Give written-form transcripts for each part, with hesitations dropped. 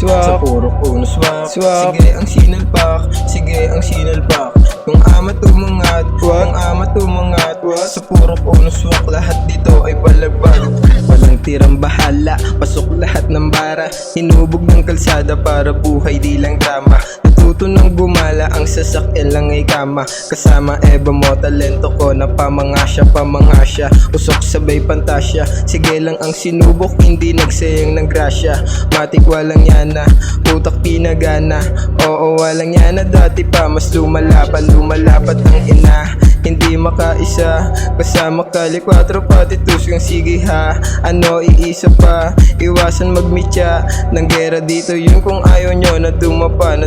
sa purok uno swak. Sige ang sinalpak, sige ang sinalpak. Yung ama tumangat, yung ama tumangat. Sa purok uno swak, lahat dito ay balagbag. Walang tirang bahala, pasok lahat ng bara. Hinubog ng kalsada para buhay di lang drama. Natuto ng gumala, ang sasakyan lang ay kama. Kasama Eva mo, talento ko na pamangasya. Usok sabay pantasya. Sige lang ang sinubok, hindi nagsayang ng grasya. Matik walang yana, utak pinagana. Oo walang yana, dati pa mas lumalapat ang ina. Hindi makaisa, kasama kali 4 pati tusgang sige ha. Ano iisa pa, iwasan magmitya ng gera dito yun kung ayaw nyo na dumapa.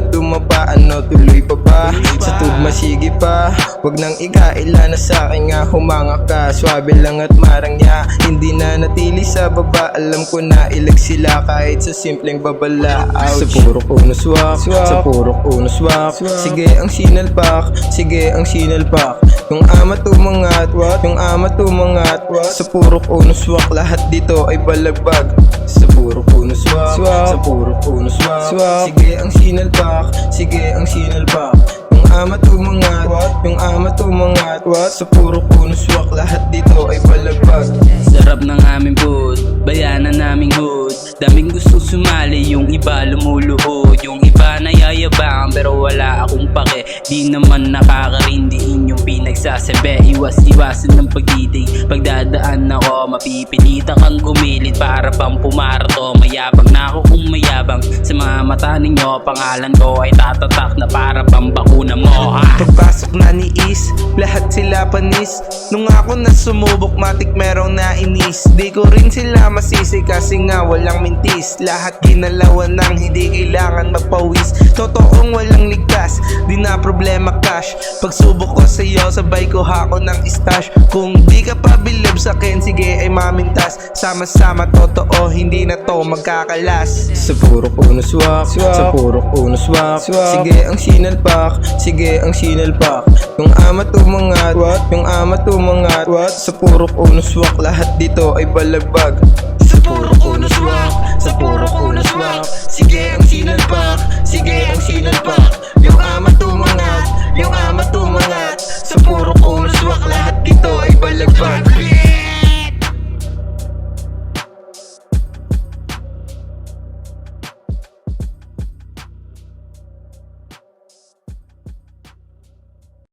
Ano tuloy pa ba, sa tugma sige pa. Wag nang ikaila na sa'kin nga humanga ka. Swabe lang at marangya, hindi na natili sa baba. Alam ko na ilag sila kahit sa simpleng babala. Ouch. Sa purok uno swak, sa purok uno swak. Sige ang sinalpak, sige ang sinalpak. Yung ama tumangat, yung ama tumangat. Sa purok uno swak, lahat dito ay balagbag. Sa purok uno swak, sa purok uno swak. Sige ang sinalpak, sige ang sinalpak. Yung ama tumangat, yung ama tumangat. Sa purok uno swak, lahat dito ay balagbag. Sarap ng aming food, bayanan naming hood. Daming gusto sumali, yung iba lumuluhod. Yung iba nayayabang pero wala akong pake. Di naman nakakarindiin yung pinagsasabi. Iwas-iwasan ng pagdidig, pagdadaan ako. Mapipilitan kang gumilit para bang pumarato. Mayabang na ako kung mayabang. Sa mga mata ninyo, pangalan ko ay tatatak na para bang bakuna mo ha? Pagpasok na ni Is, lahat sila panis. Nung ako na sumubok, matik merong nainis. Di ko rin sila masisi kasi nga walang mintis. Lahat ginalawan ng hindi kailangan magpawis. Totoong walang ligtas, di na problema cash. Pagsubok ko sa'yo, sabay ko hako ng stash. Kung di ka pa bilib sa'kin, sige ay mamintas. Sama-sama totoo, hindi na to magkakalas. Sa purok uno swak, sa purok uno swak. Sige ang sinalpak, sige ang sinalpak. Yung ama tumangat, yung ama tumangat. Sa purok uno swak, lahat dito ay balagbag. Sa purok uno swak, sa purok uno swak.